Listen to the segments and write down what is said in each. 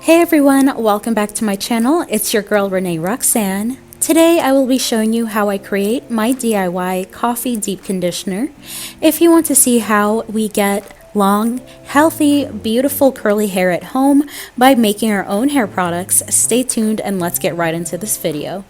Hey everyone, welcome back to my channel. It's your girl Renee Roxanne. Today I will be showing you how I create my DIY coffee deep conditioner. If you want to see how we get long, healthy, beautiful curly hair at home by making our own hair products, stay tuned and let's get right into this video.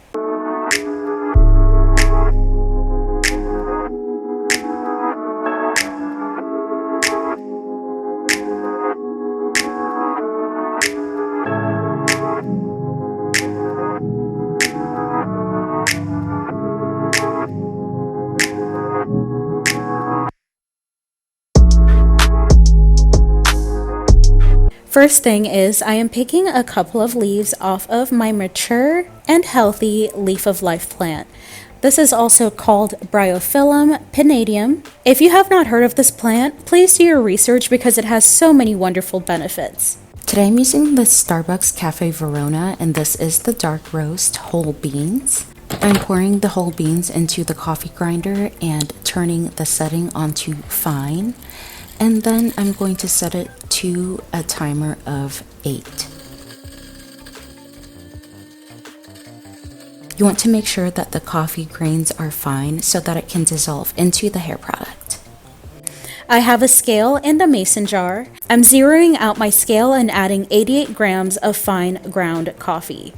First thing is I am picking a couple of leaves off of my mature and healthy leaf of life plant. This is also called Bryophyllum pinnatum. If you have not heard of this plant, please do your research because it has so many wonderful benefits. Today I'm using the Starbucks Cafe Verona and this is the dark roast whole beans. I'm pouring the whole beans into the coffee grinder and turning the setting onto fine. And then I'm going to set it to a timer of 8. You want to make sure that the coffee grains are fine so that it can dissolve into the hair product. I have a scale and a mason jar. I'm zeroing out my scale and adding 88 grams of fine ground coffee.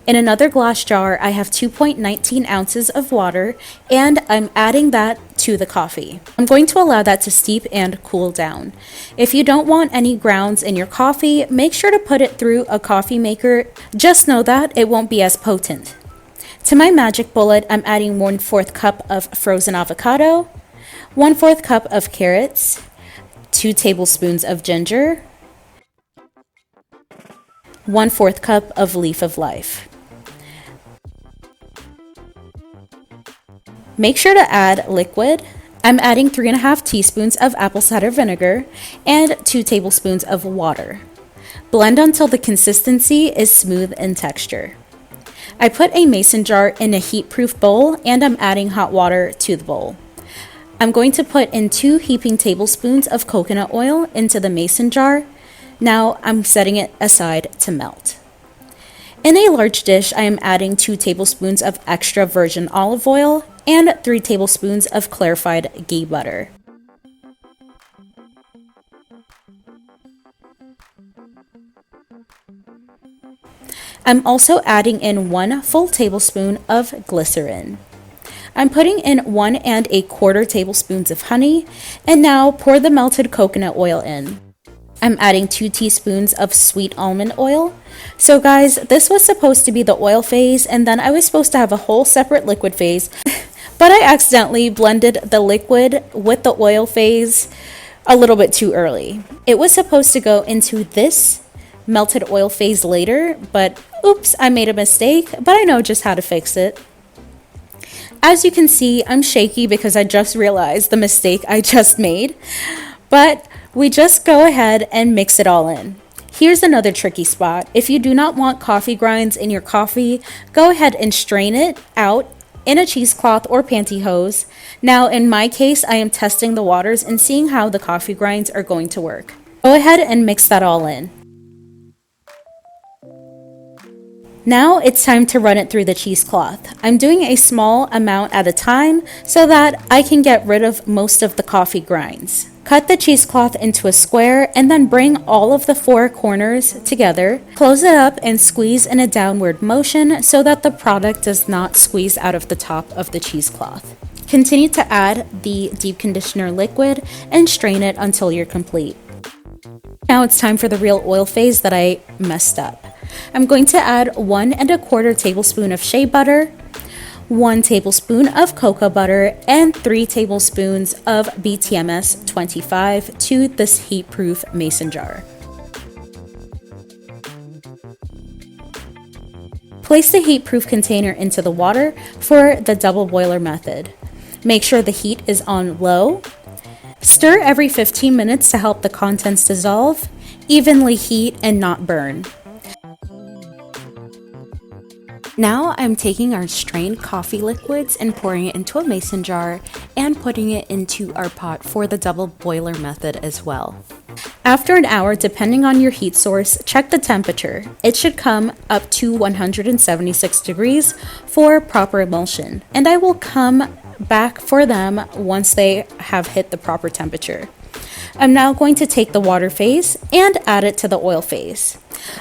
In another glass jar, I have 2.19 ounces of water and I'm adding that to the coffee. I'm going to allow that to steep and cool down. If you don't want any grounds in your coffee, make sure to put it through a coffee maker. Just know that it won't be as potent. To my magic bullet, I'm adding 1/4 cup of frozen avocado, 1/4 cup of carrots, 2 tablespoons of ginger, 1/4 cup of leaf of life. Make sure to add liquid. I'm adding 3.5 teaspoons of apple cider vinegar and 2 tablespoons of water. Blend until the consistency is smooth in texture. I put a mason jar in a heat-proof bowl and I'm adding hot water to the bowl. I'm going to put in 2 heaping tablespoons of coconut oil into the mason jar. Now I'm setting it aside to melt. In a large dish, I am adding 2 tablespoons of extra virgin olive oil and 3 tablespoons of clarified ghee butter. I'm also adding in 1 full tablespoon of glycerin. I'm putting in 1¼ tablespoons of honey, and now pour the melted coconut oil in. I'm adding 2 teaspoons of sweet almond oil. So guys, this was supposed to be the oil phase, and then I was supposed to have a whole separate liquid phase, but I accidentally blended the liquid with the oil phase a little bit too early. It was supposed to go into this melted oil phase later, but oops, I made a mistake, but I know just how to fix it. As you can see, I'm shaky because I just realized the mistake I just made, but we just go ahead and mix it all in. Here's another tricky spot. If you do not want coffee grinds in your coffee, go ahead and strain it out in a cheesecloth or pantyhose. Now in my case, I am testing the waters and seeing how the coffee grinds are going to work. Go ahead and mix that all in. Now it's time to run it through the cheesecloth. I'm doing a small amount at a time so that I can get rid of most of the coffee grinds. Cut the cheesecloth into a square and then bring all of the 4 corners together. Close it up and squeeze in a downward motion so that the product does not squeeze out of the top of the cheesecloth. Continue to add the deep conditioner liquid and strain it until you're complete. Now it's time for the real oil phase that I messed up. I'm going to add 1¼ tablespoon of shea butter, 1 tablespoon of cocoa butter, and 3 tablespoons of Btms 25 to this heat-proof mason jar. Place the heat-proof container into the water for the double boiler method. Make sure the heat is on low. Stir every 15 minutes to help the contents dissolve. Evenly heat and not burn. Now I'm taking our strained coffee liquids and pouring it into a mason jar and putting it into our pot for the double boiler method as well. After an hour, depending on your heat source, check the temperature. It should come up to 176 degrees for proper emulsion, and I will come back for them once they have hit the proper temperature. I'm now going to take the water phase and add it to the oil phase.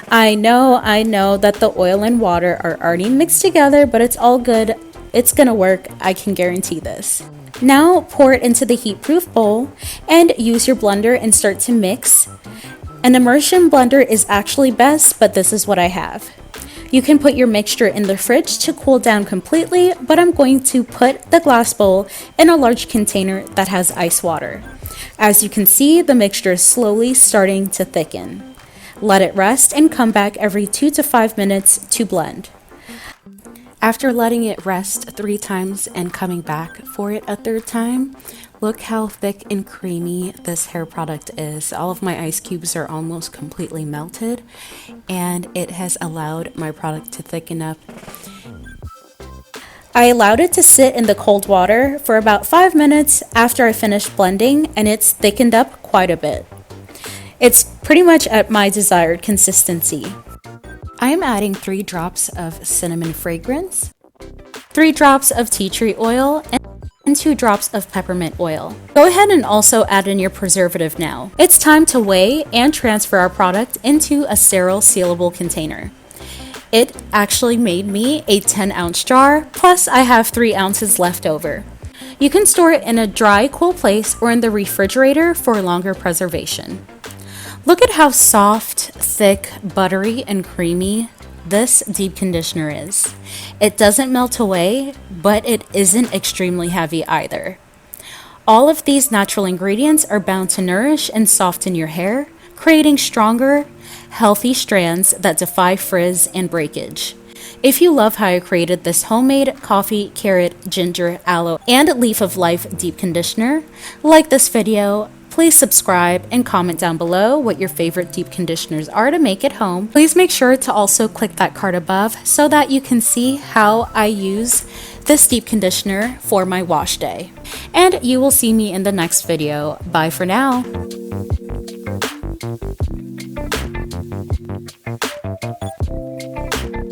I know that the oil and water are already mixed together, but it's all good. It's gonna work, I can guarantee this. Now pour it into the heat-proof bowl and use your blender and start to mix. An immersion blender is actually best, but this is what I have. You can put your mixture in the fridge to cool down completely, but I'm going to put the glass bowl in a large container that has ice water. As you can see, the mixture is slowly starting to thicken. Let it rest and come back every 2 to 5 minutes to blend. After letting it rest 3 times and coming back for it a 3rd time, look how thick and creamy this hair product is. All of my ice cubes are almost completely melted, and it has allowed my product to thicken up. I allowed it to sit in the cold water for about 5 minutes after I finished blending, and it's thickened up quite a bit. It's pretty much at my desired consistency. I am adding 3 drops of cinnamon fragrance, 3 drops of tea tree oil, and 2 drops of peppermint oil. Go ahead and also add in your preservative now. It's time to weigh and transfer our product into a sterile sealable container. It actually made me a 10-ounce jar, plus I have 3 ounces left over. You can store it in a dry, cool place or in the refrigerator for longer preservation. Look at how soft, thick, buttery, and creamy this deep conditioner is. It doesn't melt away, but it isn't extremely heavy either. All of these natural ingredients are bound to nourish and soften your hair, creating stronger, healthy strands that defy frizz and breakage. If you love how I created this homemade coffee, carrot, ginger, aloe, and leaf of life deep conditioner, like this video, please subscribe and comment down below what your favorite deep conditioners are to make at home. Please make sure to also click that card above so that you can see how I use this deep conditioner for my wash day. And you will see me in the next video. Bye for now.